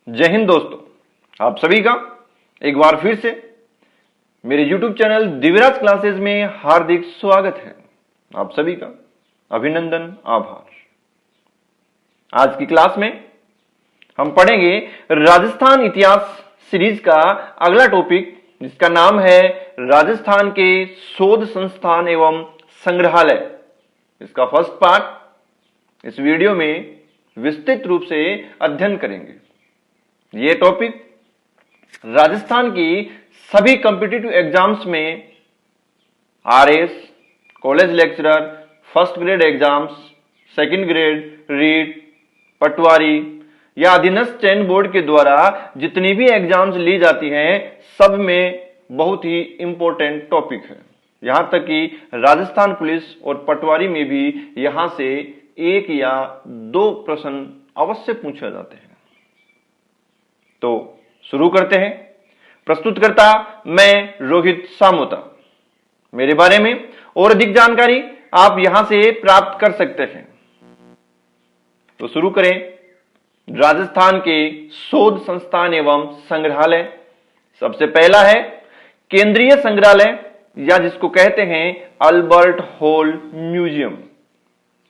जय हिंद दोस्तों, आप सभी का एक बार फिर से मेरे YouTube चैनल दिव्यराज क्लासेस में हार्दिक स्वागत है। आप सभी का अभिनंदन, आभार। आज की क्लास में हम पढ़ेंगे राजस्थान इतिहास सीरीज का अगला टॉपिक, जिसका नाम है राजस्थान के शोध संस्थान एवं संग्रहालय। इसका फर्स्ट पार्ट इस वीडियो में विस्तृत रूप से अध्ययन करेंगे। ये टॉपिक राजस्थान की सभी कॉम्पिटिटिव एग्जाम्स में RS, college lecturer, first grade exams, second grade, REET, patwari या अधीनस्थ चयन बोर्ड के द्वारा जितनी भी एग्जाम्स ली जाती हैं, सब में बहुत ही इंपॉर्टेंट टॉपिक है। यहां तक कि राजस्थान पुलिस और पटवारी में भी यहां से एक या दो प्रश्न अवश्य पूछे जाते हैं। तो शुरू करते हैं। प्रस्तुतकर्ता मैं रोहित सामोता। मेरे बारे में और अधिक जानकारी आप यहां से प्राप्त कर सकते हैं। तो शुरू करें। राजस्थान के शोध संस्थान एवं संग्रहालय। सबसे पहला है केंद्रीय संग्रहालय, या जिसको कहते हैं अल्बर्ट हॉल म्यूजियम।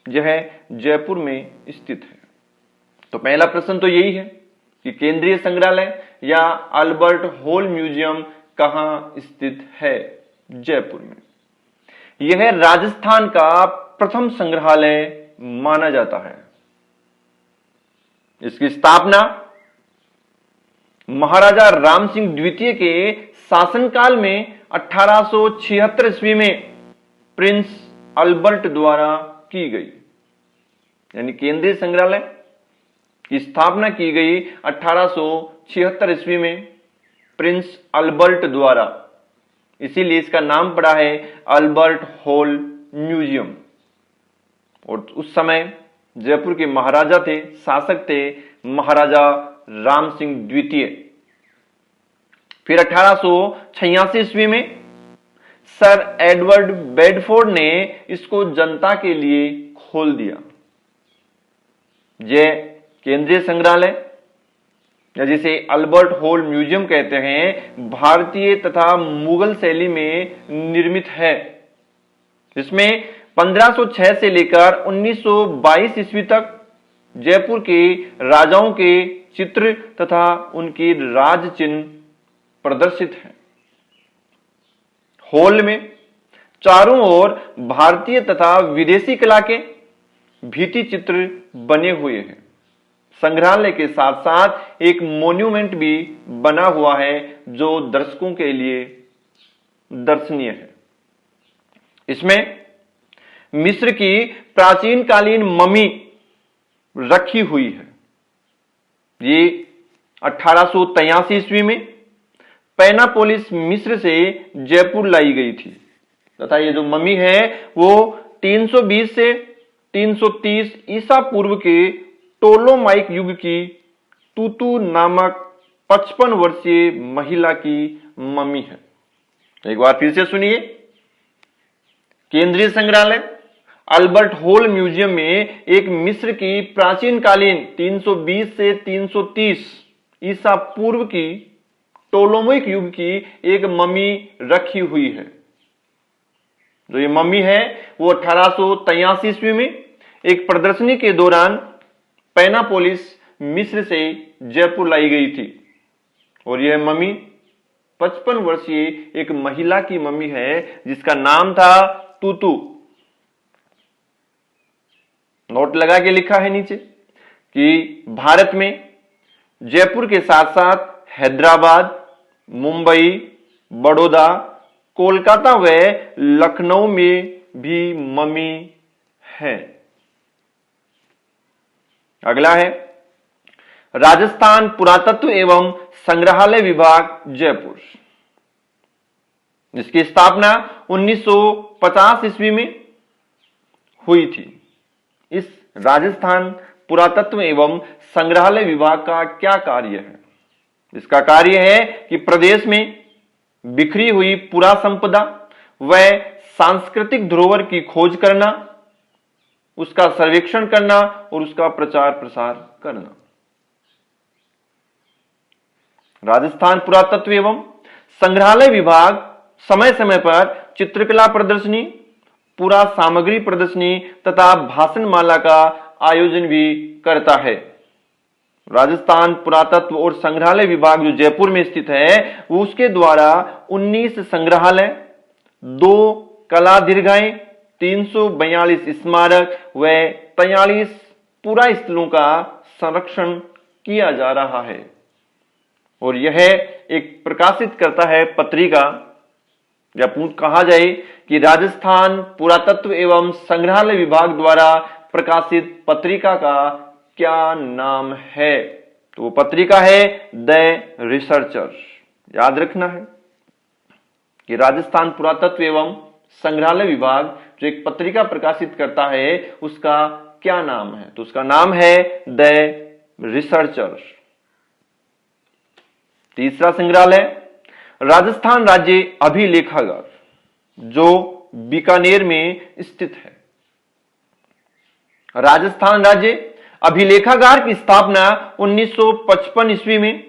यह जयपुर में स्थित है। तो पहला प्रश्न तो यही है कि केंद्रीय संग्रहालय या अल्बर्ट हॉल म्यूजियम कहां स्थित है? जयपुर में। यह राजस्थान का प्रथम संग्रहालय माना जाता है। इसकी स्थापना महाराजा राम सिंह द्वितीय के शासनकाल में 1876 ईस्वी में प्रिंस अल्बर्ट द्वारा की गई। यानी केंद्रीय संग्रहालय की स्थापना की गई 1876 ईस्वी में प्रिंस अल्बर्ट द्वारा। इसीलिए इसका नाम पड़ा है अल्बर्ट हॉल म्यूजियम। और उस समय जयपुर के महाराजा थे, शासक थे महाराजा राम सिंह द्वितीय। फिर 1886 ईस्वी में सर एडवर्ड बेडफोर्ड ने इसको जनता के लिए खोल दिया। यह केंद्रीय संग्रहालय, या जिसे अल्बर्ट हॉल म्यूजियम कहते हैं, भारतीय तथा मुगल शैली में निर्मित है। इसमें 1506 से लेकर 1922 ईस्वी तक जयपुर के राजाओं के चित्र तथा उनके राज चिन्ह प्रदर्शित हैं। हॉल में चारों ओर भारतीय तथा विदेशी कला के भित्ति चित्र बने हुए हैं। संग्रहालय के साथ साथ एक मॉन्यूमेंट भी बना हुआ है जो दर्शकों के लिए दर्शनीय है। इसमें मिस्र की प्राचीन कालीन मम्मी रखी हुई है। ये 1883 ईस्वी में पैनापोलिस मिस्र से जयपुर लाई गई थी तथा ये जो मम्मी है वो 320 से 330 ईसा पूर्व के टोलोमाइक युग की तूतू नामक 55 वर्षीय महिला की मम्मी है। एक बार फिर से सुनिए। केंद्रीय संग्रहालय अल्बर्ट हॉल म्यूजियम में एक मिस्र की प्राचीन कालीन 320 से 330 ईसा पूर्व की टोलोमाइक युग की एक मम्मी रखी हुई है। जो ये मम्मी है वो 1883 ईस्वी में एक प्रदर्शनी के दौरान पैनापोलिस मिस्र से जयपुर लाई गई थी। और यह मम्मी 55 वर्षीय एक महिला की मम्मी है जिसका नाम था तूतू। नोट लगा के लिखा है नीचे कि भारत में जयपुर के साथ साथ हैदराबाद, मुंबई, बड़ौदा, कोलकाता व लखनऊ में भी मम्मी है। अगला है राजस्थान पुरातत्व एवं संग्रहालय विभाग जयपुर। जिसकी स्थापना 1950 ईस्वी में हुई थी। इस राजस्थान पुरातत्व एवं संग्रहालय विभाग का क्या कार्य है? इसका कार्य है कि प्रदेश में बिखरी हुई पुरा संपदा व सांस्कृतिक धरोहर की खोज करना, उसका सर्वेक्षण करना और उसका प्रचार प्रसार करना। राजस्थान पुरातत्व एवं संग्रहालय विभाग समय समय पर चित्रकला प्रदर्शनी, पुरा सामग्री प्रदर्शनी तथा भाषण माला का आयोजन भी करता है। राजस्थान पुरातत्व और संग्रहालय विभाग जो जयपुर में स्थित है, वो उसके द्वारा 19 संग्रहालय, 2 कला दीर्घाएं, 342 स्मारक व 43 पुरा स्थलों का संरक्षण किया जा रहा है। और यह एक प्रकाशित करता है पत्रिका, या कहा जाए कि राजस्थान पुरातत्व एवं संग्रहालय विभाग द्वारा प्रकाशित पत्रिका का क्या नाम है? तो वो पत्रिका है द रिसर्चर। याद रखना है कि राजस्थान पुरातत्व एवं संग्रहालय विभाग जो एक पत्रिका प्रकाशित करता है, उसका क्या नाम है? तो उसका नाम है द रिसर्चर। तीसरा संग्रहालय राजस्थान राज्य अभिलेखागार जो बीकानेर में स्थित है। राजस्थान राज्य अभिलेखागार की स्थापना 1955 ईस्वी में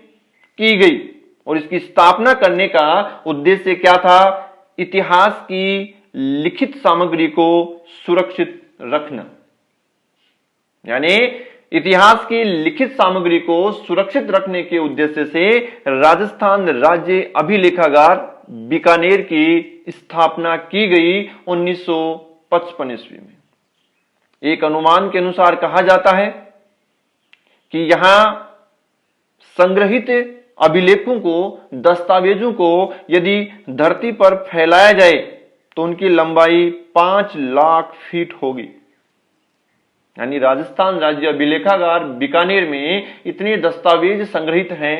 की गई और इसकी स्थापना करने का उद्देश्य क्या था? इतिहास की लिखित सामग्री को सुरक्षित रखना। यानी इतिहास की लिखित सामग्री को सुरक्षित रखने के उद्देश्य से राजस्थान राज्य अभिलेखागार बीकानेर की स्थापना की गई 1955 ईस्वी में। एक अनुमान के अनुसार कहा जाता है कि यहां संग्रहित अभिलेखों को, दस्तावेजों को यदि धरती पर फैलाया जाए तो उनकी लंबाई 5 लाख फीट होगी। यानी राजस्थान राज्य अभिलेखागार बीकानेर में इतने दस्तावेज संग्रहित हैं,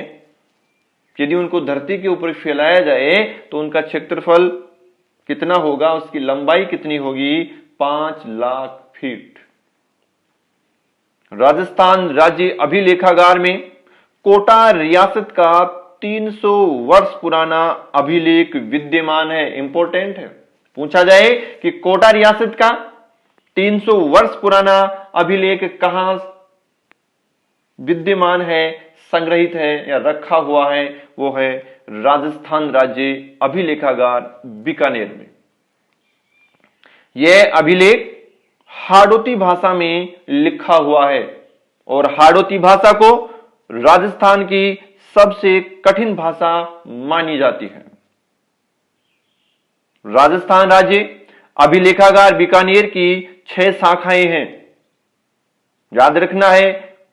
यदि उनको धरती के ऊपर फैलाया जाए तो उनका क्षेत्रफल कितना होगा, उसकी लंबाई कितनी होगी? 5 लाख फीट। राजस्थान राज्य अभिलेखागार में कोटा रियासत का 300 वर्ष पुराना अभिलेख विद्यमान है। इंपॉर्टेंट है, पूछा जाए कि कोटा रियासत का 300 वर्ष पुराना अभिलेख कहां विद्यमान है, संग्रहित है या रखा हुआ है? वो है राजस्थान राज्य अभिलेखागार बीकानेर में। यह अभिलेख हाड़ौती भाषा में लिखा हुआ है और हाड़ौती भाषा को राजस्थान की सबसे कठिन भाषा मानी जाती है। राजस्थान राज्य अभिलेखागार बीकानेर की 6 शाखाएं हैं। याद रखना है,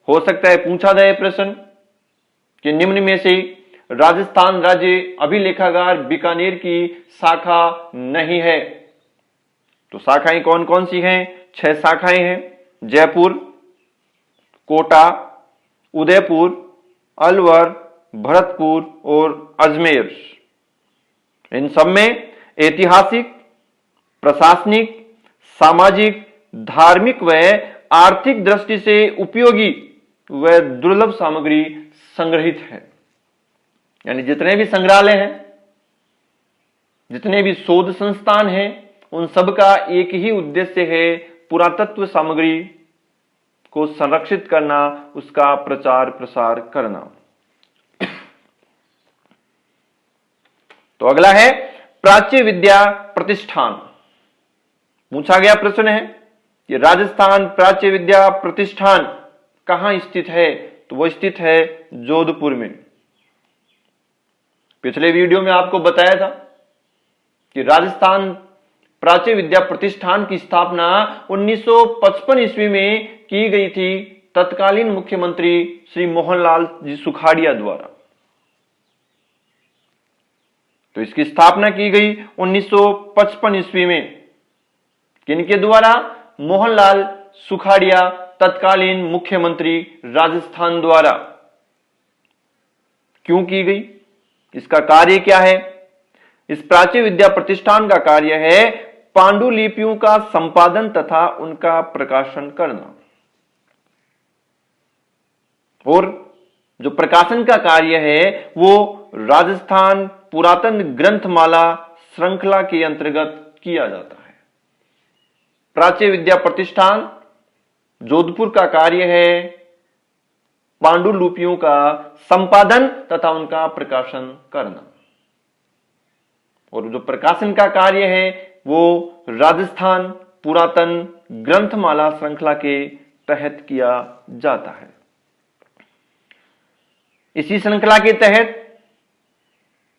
हो सकता है पूछा जाए प्रश्न कि निम्न में से राजस्थान राज्य अभिलेखागार बीकानेर की शाखा नहीं है। तो शाखाएं कौन कौन सी हैं? 6 शाखाएं हैं। जयपुर, कोटा, उदयपुर, अलवर, भरतपुर और अजमेर। इन सब में ऐतिहासिक, प्रशासनिक, सामाजिक, धार्मिक व आर्थिक दृष्टि से उपयोगी व दुर्लभ सामग्री संग्रहित है। यानी जितने भी संग्रहालय हैं, जितने भी शोध संस्थान हैं, उन सब का एक ही उद्देश्य है पुरातत्व सामग्री को संरक्षित करना, उसका प्रचार प्रसार करना। तो अगला है प्राच्य विद्या प्रतिष्ठान। पूछा गया प्रश्न है कि राजस्थान प्राच्य विद्या प्रतिष्ठान कहां स्थित है? तो वो स्थित है जोधपुर में। पिछले वीडियो में आपको बताया था कि राजस्थान प्राच्य विद्या प्रतिष्ठान की स्थापना 1955 ईस्वी में की गई थी तत्कालीन मुख्यमंत्री श्री मोहनलाल जी सुखाड़िया द्वारा। तो इसकी स्थापना की गई 1955 ईस्वी में। किनके द्वारा? मोहनलाल सुखाड़िया, तत्कालीन मुख्यमंत्री राजस्थान द्वारा। क्यों की गई? इसका कार्य क्या है? इस प्राच्य विद्या प्रतिष्ठान का कार्य है पांडुलिपियों का संपादन तथा उनका प्रकाशन करना। और जो प्रकाशन का कार्य है वो राजस्थान पुरातन ग्रंथमाला श्रृंखला के अंतर्गत किया जाता है। प्राच्य विद्या प्रतिष्ठान जोधपुर का कार्य है पांडुलिपियों का संपादन तथा उनका प्रकाशन करना। और जो प्रकाशन का कार्य है वो राजस्थान पुरातन ग्रंथमाला श्रृंखला के तहत किया जाता है। इसी श्रृंखला के तहत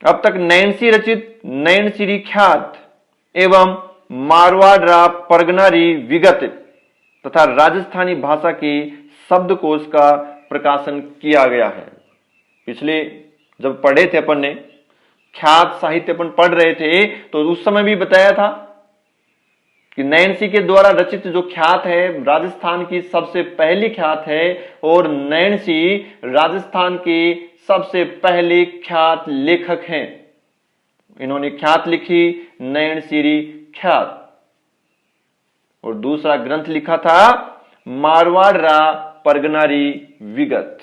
अब तक नैन्सी रचित नैनसिरी ख्यात एवं मारवाड़ परगनारी विगत तथा राजस्थानी भाषा के शब्दकोश का प्रकाशन किया गया है। पिछले जब पढ़े थे अपन ने ख्यात साहित्य अपन पढ़ रहे थे तो उस समय भी बताया था कि नैन्सी के द्वारा रचित जो ख्यात है राजस्थान की सबसे पहली ख्यात है और नैन्सी राजस्थान के सबसे पहले ख्यात लेखक हैं। इन्होंने ख्यात लिखी नैनसिरी ख्यात और दूसरा ग्रंथ लिखा था मारवाड़ परगनारी विगत,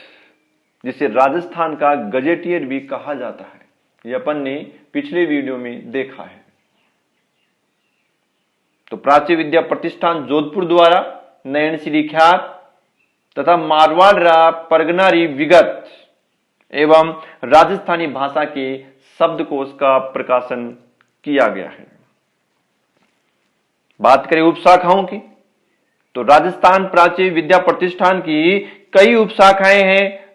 जिसे राजस्थान का गजेटियर भी कहा जाता है। ये अपन ने पिछले वीडियो में देखा है। तो प्राच्य विद्या प्रतिष्ठान जोधपुर द्वारा नैनसिरी ख्यात तथा मारवाड़ परगनारी विगत एवं राजस्थानी भाषा के शब्दकोश का प्रकाशन किया गया है। बात करें उपशाखाओं की तो राजस्थान प्राच्य विद्या प्रतिष्ठान की कई उपशाखाएं हैं।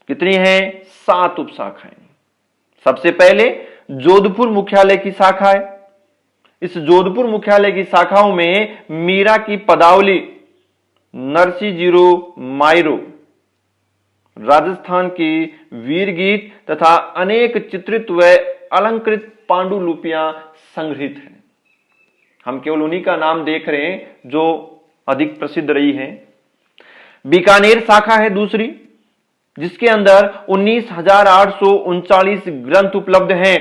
कितनी हैं? 7 उपशाखाएं। सबसे पहले जोधपुर मुख्यालय की शाखा है। इस जोधपुर मुख्यालय की शाखाओं में मीरा की पदावली, नरसी जीरो मायरो, राजस्थान की वीर गीत तथा अनेक चित्रित व अलंकृत पांडुलिपियां संग्रहित हैं। हम केवल उन्हीं का नाम देख रहे हैं जो अधिक प्रसिद्ध रही हैं। बीकानेर शाखा है दूसरी, जिसके अंदर 19,839 ग्रंथ उपलब्ध हैं,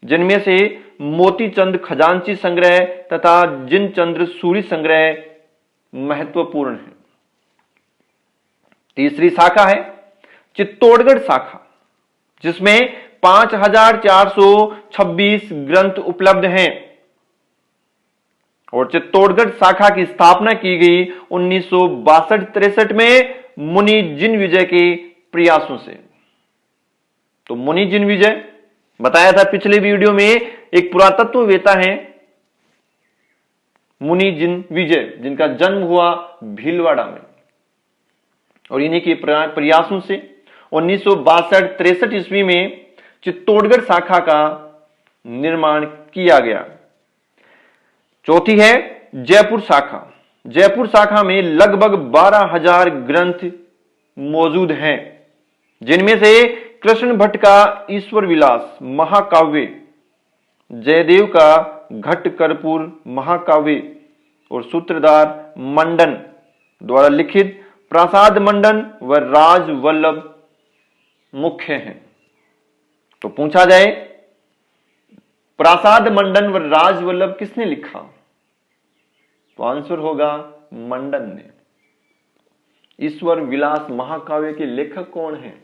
जिनमें से मोतीचंद खजांची संग्रह तथा जिनचंद्र सूरी संग्रह महत्वपूर्ण है। तीसरी शाखा है चित्तौड़गढ़ शाखा, जिसमें 5,426 ग्रंथ उपलब्ध हैं और चित्तौड़गढ़ शाखा की स्थापना की गई 1962-63 में मुनि जिनविजय के प्रयासों से। तो मुनि जिनविजय बताया था पिछले वीडियो में, एक पुरातत्ववेता हैं मुनि जिनविजय, जिनका जन्म हुआ भीलवाड़ा में और इन्हीं के प्रयासों से 1962-63 ईस्वी में चित्तौड़गढ़ शाखा का निर्माण किया गया। चौथी है जयपुर शाखा। जयपुर शाखा में लगभग 12,000 ग्रंथ मौजूद हैं, जिनमें से कृष्ण भट्ट का ईश्वर विलास महाकाव्य, जयदेव का घट कर्पूर महाकाव्य और सूत्रधार मंडन द्वारा लिखित प्रासाद मंडन व राज वल्लभ मुख्य हैं। तो पूछा जाए प्रासाद मंडन व राज वल्लभ किसने लिखा? तो आंसर होगा मंडन ने। ईश्वर विलास महाकाव्य के लेखक कौन हैं?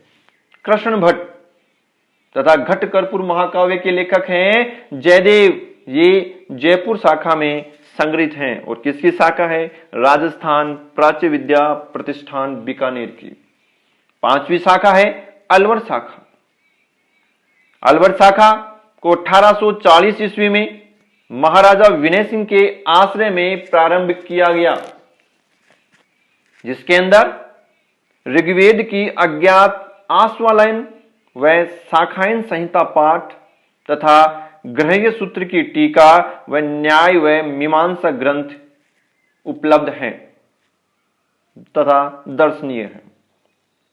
कृष्ण भट्ट। तथा घट कर्पूर महाकाव्य के लेखक हैं जयदेव। ये जयपुर शाखा में संग्रहित हैं और किसकी शाखा है? राजस्थान प्राच्य विद्या प्रतिष्ठान बीकानेर की। 5वीं शाखा है अलवर शाखा। अलवर शाखा को 1840 ईस्वी में महाराजा विनय सिंह के आश्रय में प्रारंभ किया गया, जिसके अंदर ऋग्वेद की अज्ञात आश्वालायन व शाखायन संहिता पाठ तथा ग्रह्य सूत्र की टीका व न्याय व मीमांसा ग्रंथ उपलब्ध हैं तथा दर्शनीय है।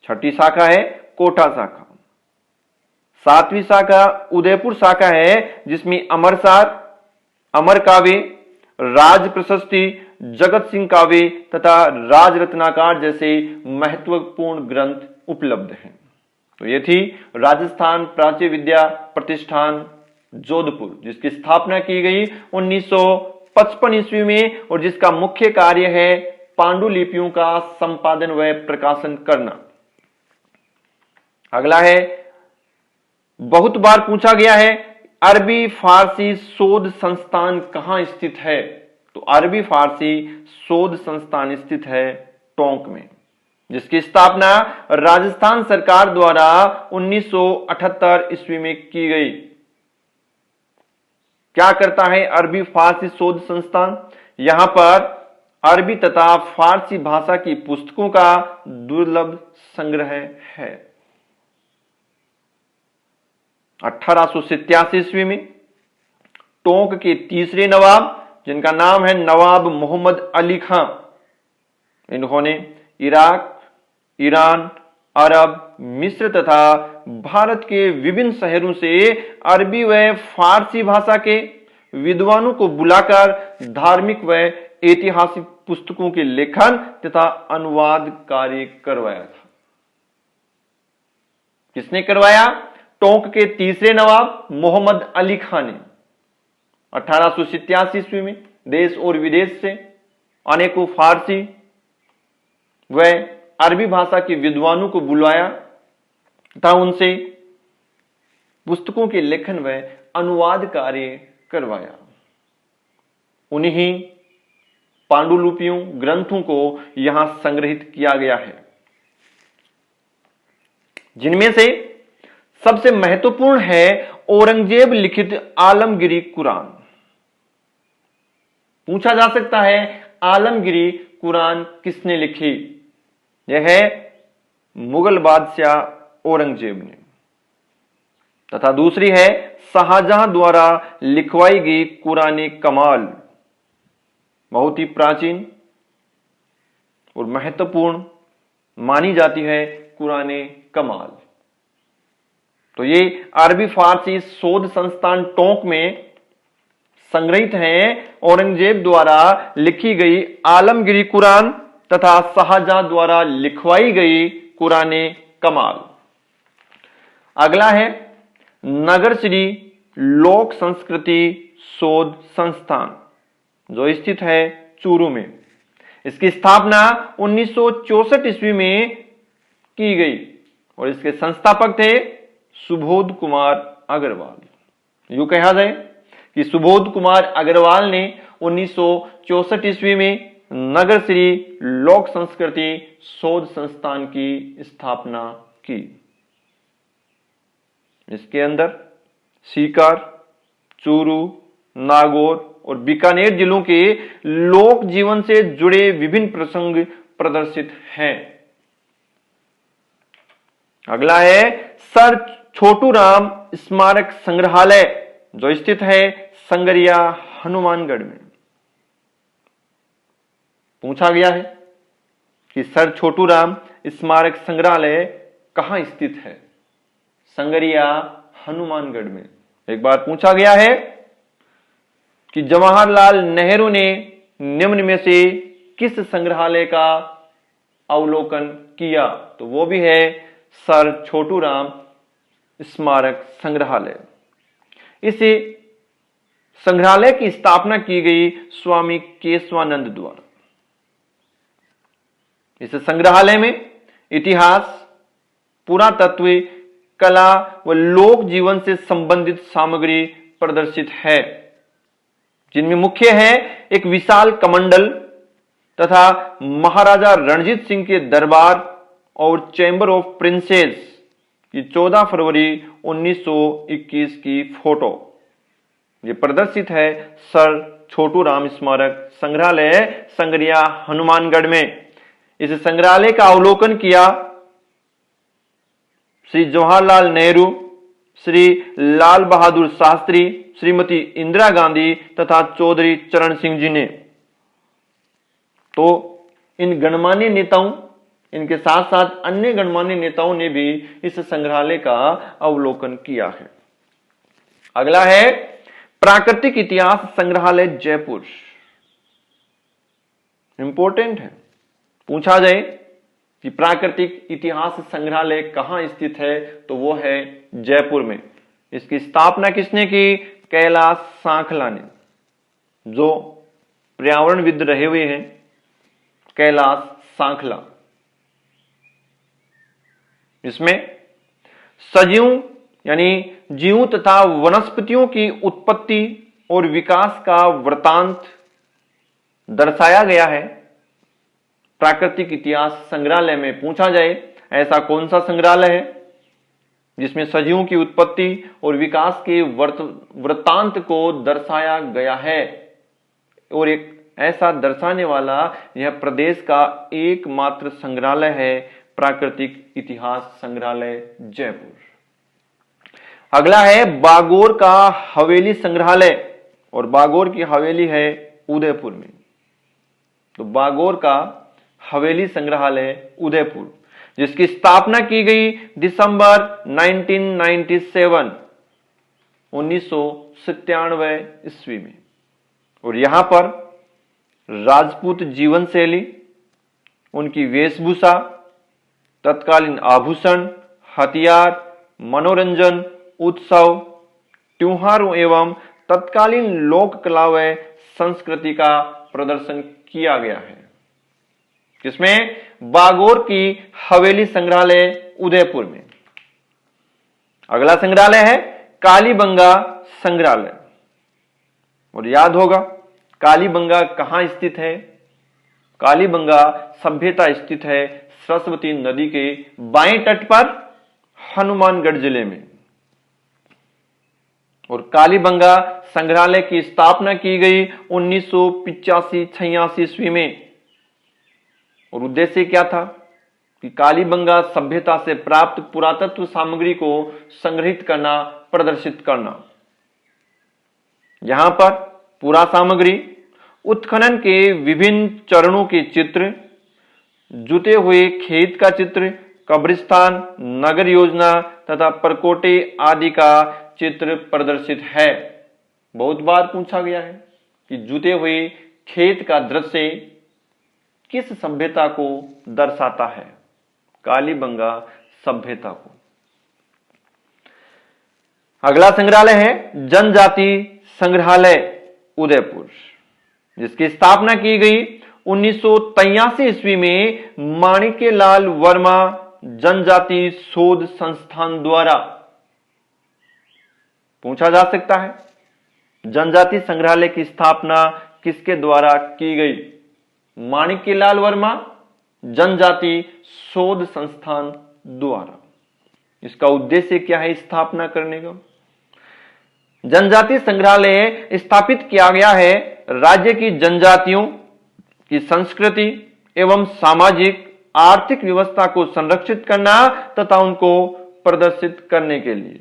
6ठी शाखा है कोटा शाखा। 7वीं शाखा उदयपुर शाखा है, जिसमें अमरसार, अमर काव्य, राज प्रशस्ति, जगत सिंह काव्य तथा राज रत्नाकार जैसे महत्वपूर्ण ग्रंथ उपलब्ध हैं। तो ये थी राजस्थान प्राच्य विद्या प्रतिष्ठान जोधपुर, जिसकी स्थापना की गई 1955 ईस्वी में और जिसका मुख्य कार्य है पांडुलिपियों का संपादन व प्रकाशन करना। अगला है, बहुत बार पूछा गया है, अरबी फारसी शोध संस्थान कहां स्थित है? तो अरबी फारसी शोध संस्थान स्थित है टोंक में, जिसकी स्थापना राजस्थान सरकार द्वारा 1978 ईस्वी में की गई। क्या करता है अरबी फारसी शोध संस्थान? यहां पर अरबी तथा फारसी भाषा की पुस्तकों का दुर्लभ संग्रह है। 1887 ईस्वी में टोंक के तीसरे नवाब, जिनका नाम है नवाब मोहम्मद अली खां, इन्होंने इराक, ईरान, अरब, मिस्र तथा भारत के विभिन्न शहरों से अरबी व फारसी भाषा के विद्वानों को बुलाकर धार्मिक व ऐतिहासिक पुस्तकों के लेखन तथा अनुवाद कार्य करवाया था। किसने करवाया? टोंक के तीसरे नवाब मोहम्मद अली खान ने 1887 ईस्वी में देश और विदेश से अनेकों फारसी व अरबी भाषा के विद्वानों को बुलाया तथा उनसे पुस्तकों के लेखन व अनुवाद कार्य करवाया। उन्हीं पांडुलिपियों ग्रंथों को यहां संग्रहित किया गया है, जिनमें से सबसे महत्वपूर्ण है औरंगजेब लिखित आलमगीरी कुरान। पूछा जा सकता है आलमगीरी कुरान किसने लिखी? यह है मुगल बादशाह औरंगजेब ने। तथा दूसरी है शाहजहां द्वारा लिखवाई गई कुरान कमाल, बहुत ही प्राचीन और महत्वपूर्ण मानी जाती है कुरान कमाल। तो ये अरबी फारसी शोध संस्थान टोंक में संग्रहित हैं औरंगजेब द्वारा लिखी गई आलमगीरी कुरान तथा शाहजहां द्वारा लिखवाई गई कुरान कमाल। अगला है नगर श्री लोक संस्कृति शोध संस्थान, जो स्थित है चूरू में। इसकी स्थापना 1964 ईस्वी में की गई और इसके संस्थापक थे सुबोध कुमार अग्रवाल। यूं कहा जाए कि सुबोध कुमार अग्रवाल ने 1964 ईस्वी में नगर श्री लोक संस्कृति शोध संस्थान की स्थापना की। इसके अंदर सीकर, चूरू, नागौर और बीकानेर जिलों के लोक जीवन से जुड़े विभिन्न प्रसंग प्रदर्शित हैं। अगला है सर छोटू राम स्मारक संग्रहालय, जो स्थित है संगरिया हनुमानगढ़ में। पूछा गया है कि सर छोटू राम स्मारक संग्रहालय कहां स्थित है? संगरिया हनुमानगढ़ में। एक बार पूछा गया है कि जवाहरलाल नेहरू ने निम्न में से किस संग्रहालय का अवलोकन किया? तो वो भी है सर छोटू राम स्मारक संग्रहालय। इस संग्रहालय की स्थापना की गई स्वामी केशवानंद द्वारा। इस संग्रहालय में इतिहास, पुरातत्व, कला व लोक जीवन से संबंधित सामग्री प्रदर्शित है, जिनमें मुख्य है एक विशाल कमंडल तथा महाराजा रणजीत सिंह के दरबार और चैंबर ऑफ प्रिंसेस की 14 फरवरी 1921 की फोटो। ये प्रदर्शित है सर छोटू राम स्मारक संग्रहालय संगरिया हनुमानगढ़ में। इस संग्रहालय का अवलोकन किया श्री जवाहरलाल नेहरू, श्री लाल बहादुर शास्त्री, श्रीमती इंदिरा गांधी तथा चौधरी चरण सिंह जी ने। तो इन गणमान्य नेताओं, इनके साथ साथ अन्य गणमान्य नेताओं ने भी इस संग्रहालय का अवलोकन किया है। अगला है प्राकृतिक इतिहास संग्रहालय जयपुर। इंपॉर्टेंट है, पूछा जाए कि प्राकृतिक इतिहास संग्रहालय कहां स्थित है, तो वो है जयपुर में। इसकी स्थापना किसने की? कैलाश सांखला ने, जो पर्यावरणविद रहे हुए हैं कैलाश सांखला। इसमें सजीवों यानी जीवों तथा वनस्पतियों की उत्पत्ति और विकास का वृतांत दर्शाया गया है। प्राकृतिक इतिहास संग्रहालय में पूछा जाए ऐसा कौन सा संग्रहालय है जिसमें सजीवों की उत्पत्ति और विकास के वृत्तांत को दर्शाया गया है, और एक ऐसा दर्शाने वाला यह प्रदेश का एकमात्र संग्रहालय है, प्राकृतिक इतिहास संग्रहालय जयपुर। अगला है बागोर का हवेली संग्रहालय, और बागोर की हवेली है उदयपुर में। तो बागोर का हवेली संग्रहालय उदयपुर, जिसकी स्थापना की गई दिसंबर 1997 ईस्वी में, और यहां पर राजपूत जीवन शैली, उनकी वेशभूषा, तत्कालीन आभूषण, हथियार, मनोरंजन, उत्सव, त्योहारों एवं तत्कालीन लोक कला व संस्कृति का प्रदर्शन किया गया है। जिसमें बागोर की हवेली संग्रहालय उदयपुर में। अगला संग्रहालय है कालीबंगा संग्रहालय, और याद होगा कालीबंगा कहां स्थित है? कालीबंगा सभ्यता स्थित है सरस्वती नदी के बाएं तट पर हनुमानगढ़ जिले में, और कालीबंगा संग्रहालय की स्थापना की गई 1985-86 ईस्वी में, और उद्देश्य क्या था कि कालीबंगा सभ्यता से प्राप्त पुरातत्व सामग्री को संग्रहित करना, प्रदर्शित करना। यहां पर पूरा सामग्री, उत्खनन के विभिन्न चरणों के चित्र, जुटे हुए खेत का चित्र, कब्रिस्तान, नगर योजना तथा परकोटे आदि का चित्र प्रदर्शित है। बहुत बार पूछा गया है कि जुटे हुए खेत का दृश्य किस सभ्यता को दर्शाता है? कालीबंगा सभ्यता को। अगला संग्रहालय है जनजाति संग्रहालय उदयपुर, जिसकी स्थापना की गई 1983 ईस्वी में माणिक्यलाल वर्मा जनजाति शोध संस्थान द्वारा। पूछा जा सकता है जनजाति संग्रहालय की स्थापना किसके द्वारा की गई? माणिक्यलाल वर्मा जनजाति शोध संस्थान द्वारा। इसका उद्देश्य क्या है स्थापना करने का? जनजाति संग्रहालय स्थापित किया गया है राज्य की जनजातियों की संस्कृति एवं सामाजिक आर्थिक व्यवस्था को संरक्षित करना तथा उनको प्रदर्शित करने के लिए।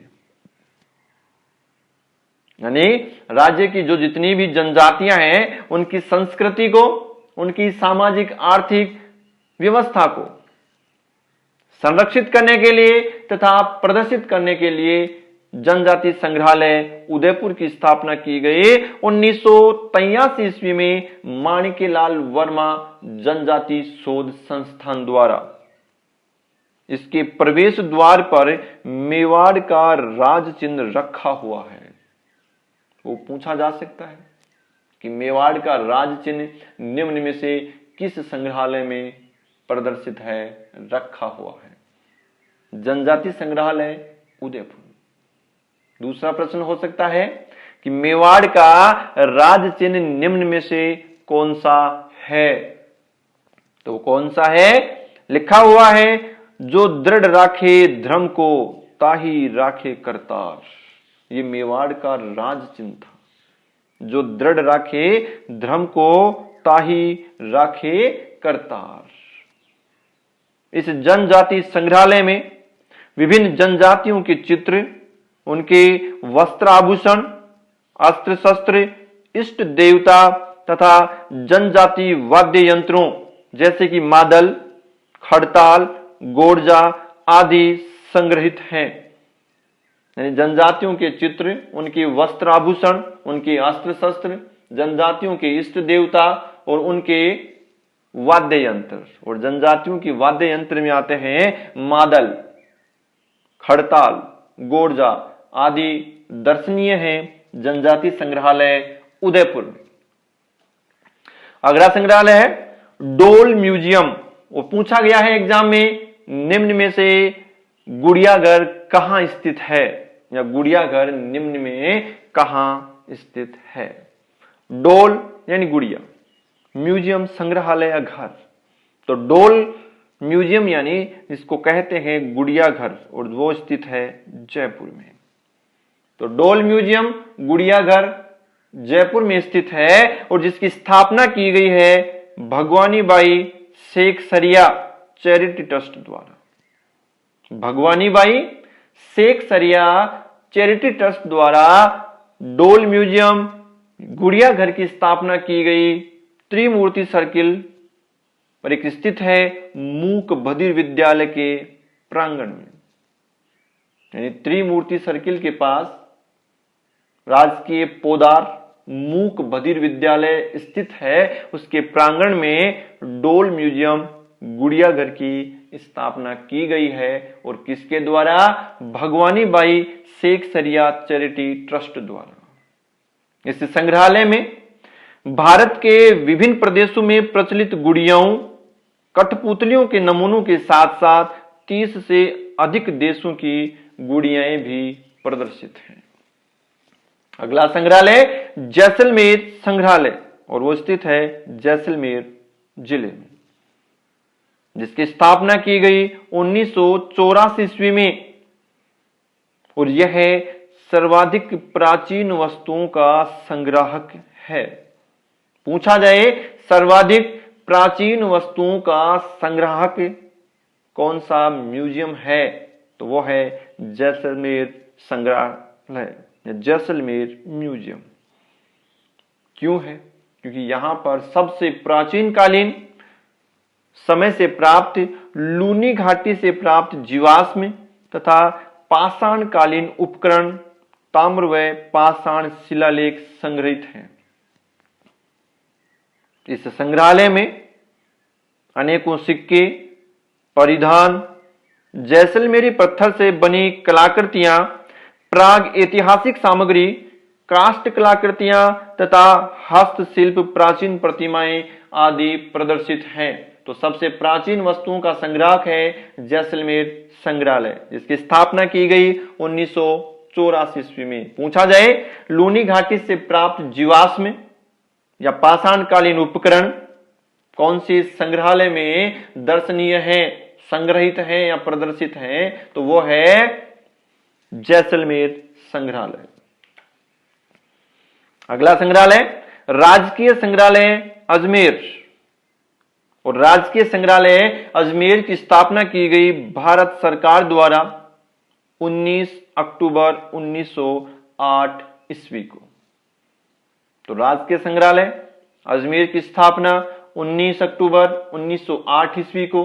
यानी राज्य की जो जितनी भी जनजातियां हैं उनकी संस्कृति को, उनकी सामाजिक आर्थिक व्यवस्था को संरक्षित करने के लिए तथा प्रदर्शित करने के लिए जनजाति संग्रहालय उदयपुर की स्थापना की गई 1983 ईस्वी में माणिक्यलाल वर्मा जनजाति शोध संस्थान द्वारा। इसके प्रवेश द्वार पर मेवाड़ का राज चिन्ह रखा हुआ है। वो पूछा जा सकता है कि मेवाड़ का राज चिन्ह निम्न में से किस संग्रहालय में प्रदर्शित है, रखा हुआ है? जनजाति संग्रहालय उदयपुर। दूसरा प्रश्न हो सकता है कि मेवाड़ का राज चिन्ह निम्न में से कौन सा है? तो कौन सा है? लिखा हुआ है जो दृढ़ राखे धर्म को ताही राखे करतार। ये मेवाड़ का राज चिन्ह था, जो दृढ़ राखे धर्म को ताही राखे करतार। इस जनजाति संग्रहालय में विभिन्न जनजातियों के चित्र, उनके वस्त्र आभूषण, अस्त्र शस्त्र, इष्ट देवता तथा जनजाति वाद्य यंत्रों जैसे कि मादल, खड़ताल, गोरजा आदि संग्रहित हैं। यानी जनजातियों के चित्र, उनके वस्त्र आभूषण, उनके अस्त्र शस्त्र, जनजातियों के इष्ट देवता और उनके वाद्य यंत्र। और जनजातियों की वाद्य यंत्र में आते हैं मादल, खड़ताल, गोरजा आदि दर्शनीय हैं जनजाति संग्रहालय उदयपुर में। अगला संग्रहालय है डोल म्यूजियम। वो पूछा गया है एग्जाम में, निम्न में से गुड़ियाघर कहां स्थित है, या गुड़ियाघर निम्न में कहां स्थित है? डोल यानी गुड़िया, म्यूजियम संग्रहालय या घर, तो डोल म्यूजियम यानी इसको कहते हैं गुड़िया घर, और वो स्थित है जयपुर में। तो डोल म्यूजियम गुड़िया घर जयपुर में स्थित है और जिसकी स्थापना की गई है भगवानी बाई शेख सरिया चैरिटी ट्रस्ट द्वारा। भगवानी बाई शेख सरिया चैरिटी ट्रस्ट द्वारा डोल म्यूजियम गुड़िया घर की स्थापना की गई त्रिमूर्ति सर्किल पर एक स्थित है मूक बधिर विद्यालय के प्रांगण में। यानी त्रिमूर्ति सर्किल के पास राजकीय पोदार मूक बधिर विद्यालय स्थित है, उसके प्रांगण में डोल म्यूजियम गुड़िया घर की स्थापना की गई है। और किसके द्वारा? भगवानी बाई शेख सरिया चैरिटी ट्रस्ट द्वारा। इस संग्रहालय में भारत के विभिन्न प्रदेशों में प्रचलित गुड़ियाओं, कठपुतलियों के नमूनों के साथ साथ 30 से अधिक देशों की गुड़ियाएं भी प्रदर्शित हैं। अगला संग्रहालय जैसलमेर संग्रहालय, और वो स्थित है जैसलमेर जिले में, जिसकी स्थापना की गई 1984 ईस्वी में। और यह सर्वाधिक प्राचीन वस्तुओं का संग्राहक है। पूछा जाए सर्वाधिक प्राचीन वस्तुओं का संग्राहक कौन सा म्यूजियम है, तो वो है जैसलमेर संग्रहालय, जैसलमेर म्यूजियम। क्यों है? क्योंकि यहां पर सबसे प्राचीन कालीन समय से प्राप्त लूनी घाटी से प्राप्त जीवाश्म तथा पाषाण कालीन उपकरण, ताम्र व पाषाण शिलालेख संग्रहित हैं। इस संग्रहालय में अनेकों सिक्के, परिधान, जैसलमेरी पत्थर से बनी कलाकृतियां, प्राग ऐतिहासिक सामग्री, काष्ठ कलाकृतियां तथा हस्तशिल्प, प्राचीन प्रतिमाएं आदि प्रदर्शित हैं। तो सबसे प्राचीन वस्तुओं का संग्राहक है जैसलमेर संग्रहालय, जिसकी स्थापना की गई 1984 ईस्वी में। पूछा जाए लूनी घाटी से प्राप्त जीवाश्म या पाषाण कालीन उपकरण कौन सी संग्रहालय में दर्शनीय है, संग्रहित है या प्रदर्शित है, तो वो है जैसलमेर संग्रहालय। अगला संग्रहालय राजकीय संग्रहालय अजमेर, और राजकीय संग्रहालय अजमेर की स्थापना की गई भारत सरकार द्वारा 19 अक्टूबर 1908 ईस्वी को। तो राजकीय संग्रहालय अजमेर की स्थापना 19 अक्टूबर 1908 ईस्वी को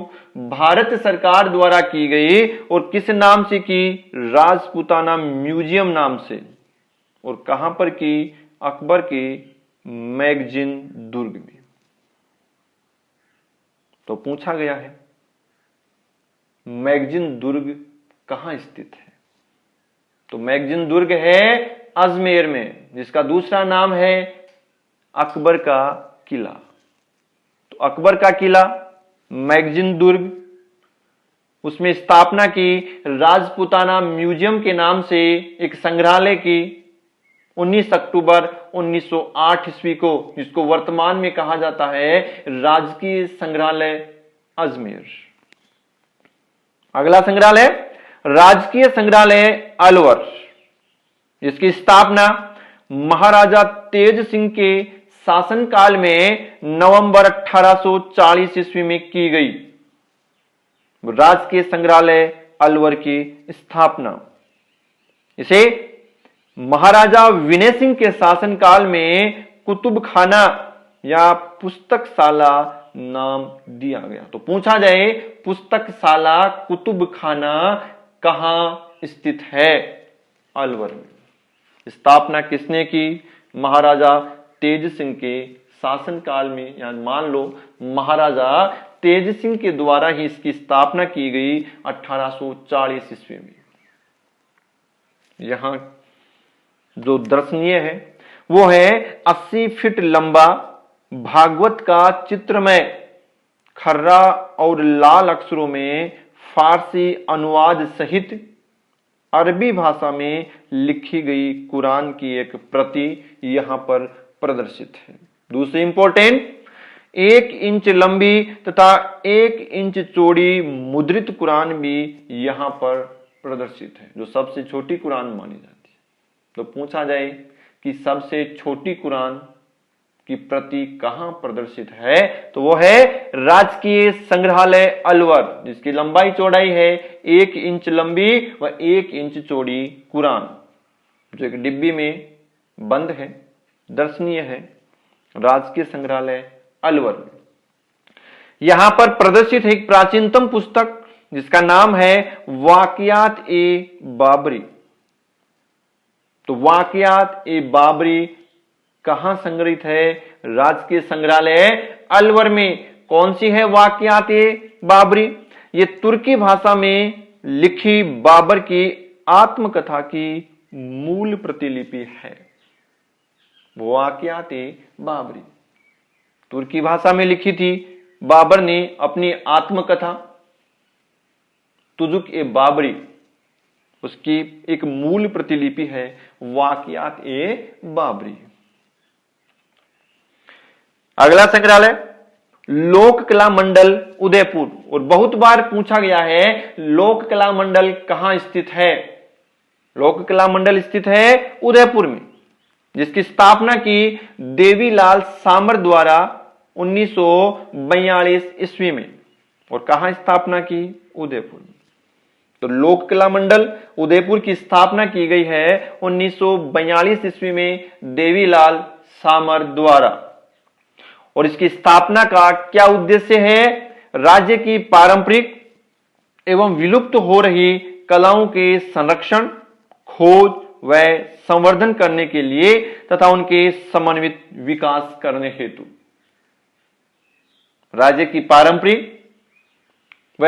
भारत सरकार द्वारा की गई, और किस नाम से की? राजपूताना म्यूजियम नाम से। और कहां पर की? अकबर के मैगजीन दुर्ग में। तो पूछा गया है मैगजीन दुर्ग कहां स्थित है, तो मैगजीन दुर्ग है अजमेर में, जिसका दूसरा नाम है अकबर का किला। तो अकबर का किला, मैगजीन दुर्ग, उसमें स्थापना की राजपूताना म्यूजियम के नाम से एक संग्रहालय की 19 अक्टूबर 1908 ईस्वी को, जिसको वर्तमान में कहा जाता है राजकीय संग्रहालय अजमेर। अगला संग्रहालय राजकीय संग्रहालय अलवर, जिसकी स्थापना महाराजा तेज सिंह के शासनकाल में नवंबर 1840 ईस्वी में की गई। राजकीय संग्रहालय अलवर की स्थापना, इसे महाराजा विनय सिंह के शासनकाल में कुतुब खाना या पुस्तकशाला नाम दिया गया। तो पूछा जाए पुस्तकशाला कुतुब खाना कहां स्थित है? अलवर में। स्थापना किसने की? महाराजा तेज सिंह के शासनकाल में, या मान लो महाराजा तेज सिंह के द्वारा ही इसकी स्थापना की गई 1840 ईस्वी में। यहां जो दर्शनीय है वो है 80 फीट लंबा भागवत का चित्रमय खर्रा और लाल अक्षरों में फारसी अनुवाद सहित अरबी भाषा में लिखी गई कुरान की एक प्रति यहां पर प्रदर्शित है। दूसरी इंपॉर्टेंट, 1 इंच लंबी तथा 1 इंच चौड़ी मुद्रित कुरान भी यहां पर प्रदर्शित है, जो सबसे छोटी कुरान मानी जाती है। तो पूछा जाए कि सबसे छोटी कुरान की प्रति कहां प्रदर्शित है, तो वो है राजकीय संग्रहालय अलवर, जिसकी लंबाई चौड़ाई है 1 इंच लंबी व 1 इंच चौड़ी कुरान, जो एक डिब्बी में बंद है, दर्शनीय है, राजकीय संग्रहालय अलवर में। यहां पर प्रदर्शित है एक प्राचीनतम पुस्तक जिसका नाम है वाकियात ए बाबरी। तो वाकियात ए बाबरी कहां संग्रहित है? राजकीय संग्रहालय अलवर में। कौन सी है वाकियात ए बाबरी? ये तुर्की भाषा में लिखी बाबर की आत्मकथा की मूल प्रतिलिपि है। वाकियात ए बाबरी तुर्की भाषा में लिखी थी बाबर ने अपनी आत्मकथा तुजुक ए बाबरी, उसकी एक मूल प्रतिलिपि है वाकियात ए बाबरी। अगला संग्रहालय लोक कला मंडल उदयपुर, और बहुत बार पूछा गया है लोक कला मंडल कहां स्थित है। लोक कला मंडल स्थित है उदयपुर में, जिसकी स्थापना की देवीलाल सामर द्वारा 1942 ईस्वी में। और कहां स्थापना की? उदयपुर में। तो लोक कला मंडल उदयपुर की स्थापना की गई है 1942 ईस्वी में देवीलाल सामर द्वारा। और इसकी स्थापना का क्या उद्देश्य है? राज्य की पारंपरिक एवं विलुप्त हो रही कलाओं के संरक्षण, खोज व संवर्धन करने के लिए तथा उनके समन्वित विकास करने हेतु। राज्य की पारंपरिक व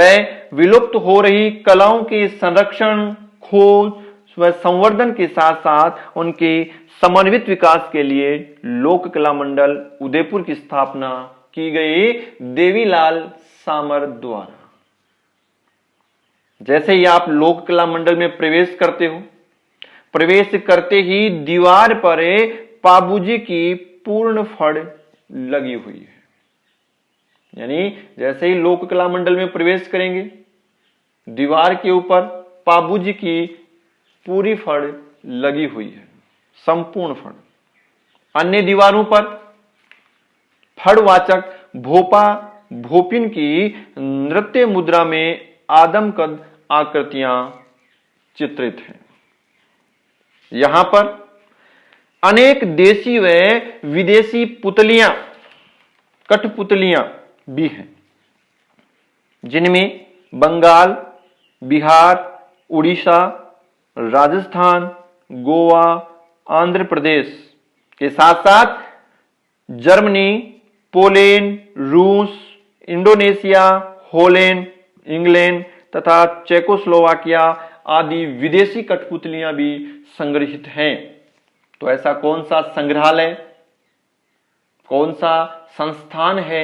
विलुप्त हो रही कलाओं के संरक्षण, खोज व संवर्धन के साथ साथ उनके समन्वित विकास के लिए लोक कला मंडल उदयपुर की स्थापना की गई देवीलाल सामर द्वारा। जैसे ही आप लोक कला मंडल में प्रवेश करते हो, प्रवेश करते ही दीवार पर पाबूजी की पूर्ण फड़ लगी हुई है। यानी जैसे ही लोक कला मंडल में प्रवेश करेंगे, दीवार के ऊपर पाबूजी की पूरी फड़ लगी हुई है, संपूर्ण फड़। अन्य दीवारों पर फड़वाचक भोपा भोपिन की नृत्य मुद्रा में आदमकद आकृतियां चित्रित हैं। यहां पर अनेक देशी व विदेशी पुतलियां, कठपुतलियां भी हैं, जिनमें बंगाल, बिहार, उड़ीसा, राजस्थान, गोवा, आंध्र प्रदेश के साथ साथ जर्मनी, पोलैंड, रूस, इंडोनेशिया, हॉलैंड, इंग्लैंड तथा चेकोस्लोवाकिया आदि विदेशी कठपुतलियां भी संग्रहित हैं। तो ऐसा कौन सा संग्रहालय, कौन सा संस्थान है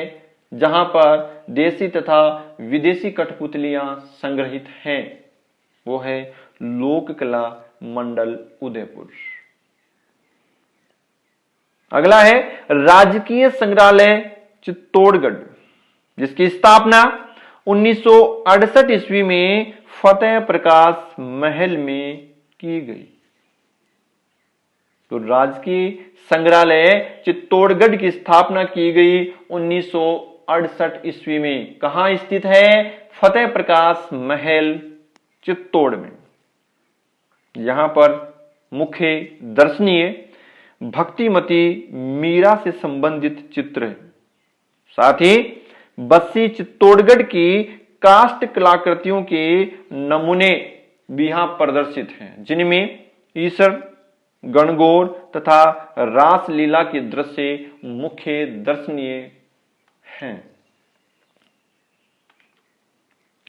जहां पर देशी तथा विदेशी कठपुतलियां संग्रहित हैं? वो है लोक कला मंडल उदयपुर। अगला है राजकीय संग्रहालय चित्तौड़गढ़, जिसकी स्थापना 1968 ईस्वी में फतेह प्रकाश महल में की गई। तो राजकीय संग्रहालय चित्तौड़गढ़ की स्थापना की गई 1968 ईस्वी में। कहां स्थित है? फतेह प्रकाश महल चित्तौड़ में। यहां पर मुख्य दर्शनीय भक्तिमती मीरा से संबंधित चित्र है। साथ ही बस्सी चित्तौड़गढ़ की काष्ठ कलाकृतियों के नमूने भी यहां प्रदर्शित हैं, जिनमें ईसर, गणगौर तथा रासलीला के दृश्य मुख्य दर्शनीय हैं।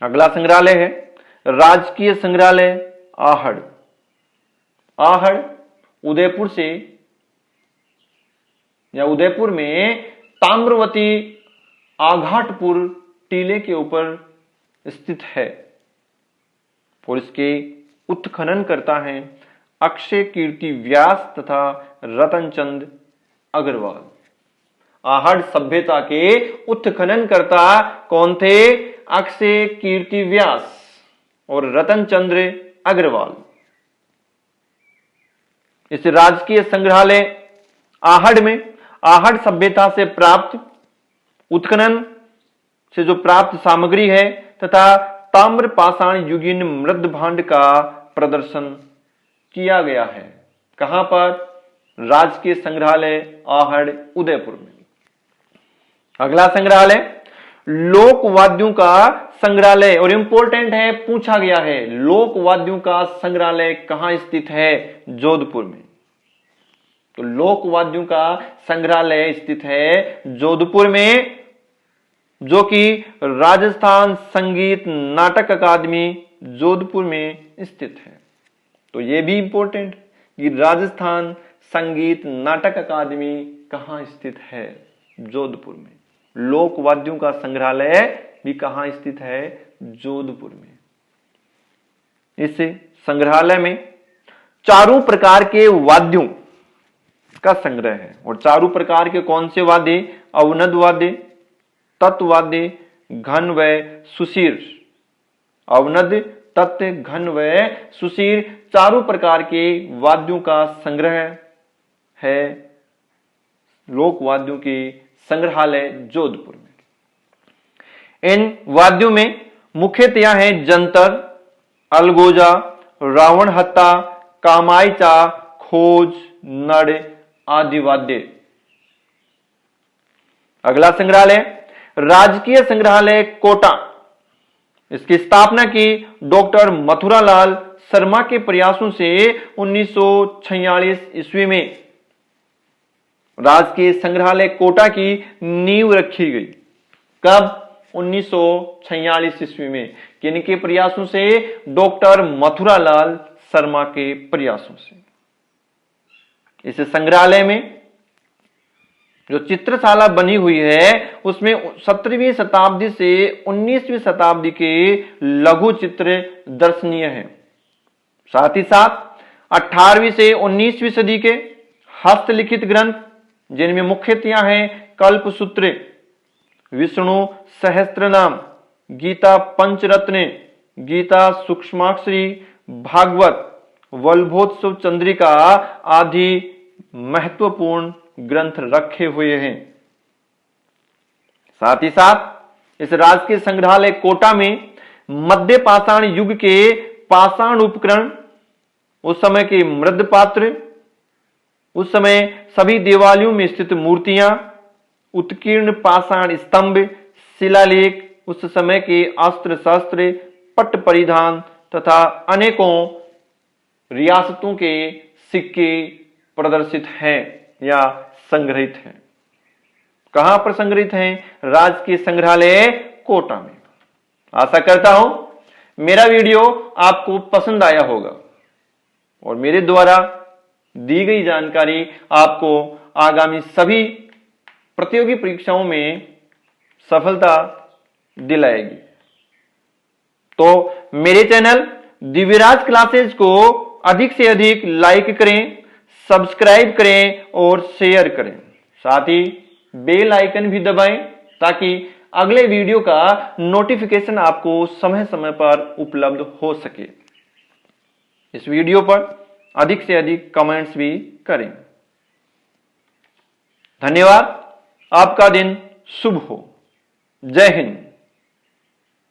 अगला संग्रहालय है राजकीय संग्रहालय आहड़। आहड़ उदयपुर से या उदयपुर में ताम्रवती आघाटपुर टीले के ऊपर स्थित है और इसके उत्खनन करता है अक्षय कीर्ति व्यास तथा रतनचंद अग्रवाल। आहड़ सभ्यता के उत्खननकर्ता कौन थे? अक्षय कीर्ति व्यास और रतन चंद्र अग्रवाल। इस राजकीय संग्रहालय आहड़ में आहड़ सभ्यता से प्राप्त उत्खनन से जो प्राप्त सामग्री है तथा ताम्र पाषाण युगीन मृद भांड का प्रदर्शन किया गया है। कहां पर? राजकीय संग्रहालय आहड़ उदयपुर में। अगला संग्रहालय लोक वाद्यों का संग्रहालय, और इंपॉर्टेंट है, पूछा गया है लोक वाद्यों का संग्रहालय कहां स्थित है? जोधपुर में। तो लोक वाद्यों का संग्रहालय स्थित है जोधपुर में, जो कि राजस्थान संगीत नाटक अकादमी जोधपुर में स्थित है। तो यह भी इंपॉर्टेंट कि राजस्थान संगीत नाटक अकादमी कहां स्थित है? जोधपुर में। लोक वाद्यों का संग्रहालय भी कहां स्थित है? जोधपुर में। इस संग्रहालय में चारों प्रकार के वाद्यों का संग्रह है। और चारों प्रकार के कौन से वाद्य? अवनद वाद्य, तत्वाद्य, घन व सुशीर। अवनद, तत्व, घन व सुशीर चारों प्रकार के वाद्यों का संग्रह है लोक वाद्यों के संग्रहालय जोधपुर में। इन वाद्यों में मुख्यतया हैं जंतर, अलगोजा, रावण हत्ता, कामायचा, खोज, नड़ आदि वाद्य। अगला संग्रहालय राजकीय संग्रहालय कोटा। इसकी स्थापना की डॉक्टर मथुरालाल शर्मा के प्रयासों से 1946 ईस्वी में राजकीय संग्रहालय कोटा की नींव रखी गई। कब? 1946 ईस्वी में। किनके प्रयासों से? डॉक्टर मथुरालाल शर्मा के प्रयासों से। इस संग्रहालय में जो चित्रशाला बनी हुई है उसमें 17वीं शताब्दी से 19वीं शताब्दी के लघु चित्र दर्शनीय हैं। साथ ही साथ 18वीं से 19वीं सदी के हस्तलिखित ग्रंथ, जिनमें मुख्यतया हैं कल्पसूत्र, विष्णु सहस्त्रनाम, गीता पंचरत्न, गीता सूक्ष्माक्षरी, भागवत, वल्लभोत्सव चंद्रिका आदि महत्वपूर्ण ग्रंथ रखे हुए हैं। साथ ही साथ इस राजकीय संग्रहालय कोटा में मध्य पाषाण युग के पाषाण उपकरण, उस समय के मृद पात्र, उस समय सभी देवालयों में स्थित मूर्तियां, उत्कीर्ण पाषाण स्तंभ, शिलालेख, उस समय के अस्त्र शस्त्र, पट्ट परिधान तथा अनेकों रियासतों के सिक्के प्रदर्शित हैं या संग्रहित हैं। कहां पर संग्रहित हैं? राजकीय संग्रहालय कोटा में। आशा करता हूं मेरा वीडियो आपको पसंद आया होगा और मेरे द्वारा दी गई जानकारी आपको आगामी सभी प्रतियोगी परीक्षाओं में सफलता दिलाएगी। तो मेरे चैनल दिव्यराज क्लासेज को अधिक से अधिक लाइक करें, सब्सक्राइब करें और शेयर करें। साथ ही बेल आइकन भी दबाएं ताकि अगले वीडियो का नोटिफिकेशन आपको समय समय पर उपलब्ध हो सके। इस वीडियो पर अधिक से अधिक कमेंट्स भी करें। धन्यवाद। आपका दिन शुभ हो। जय हिंद।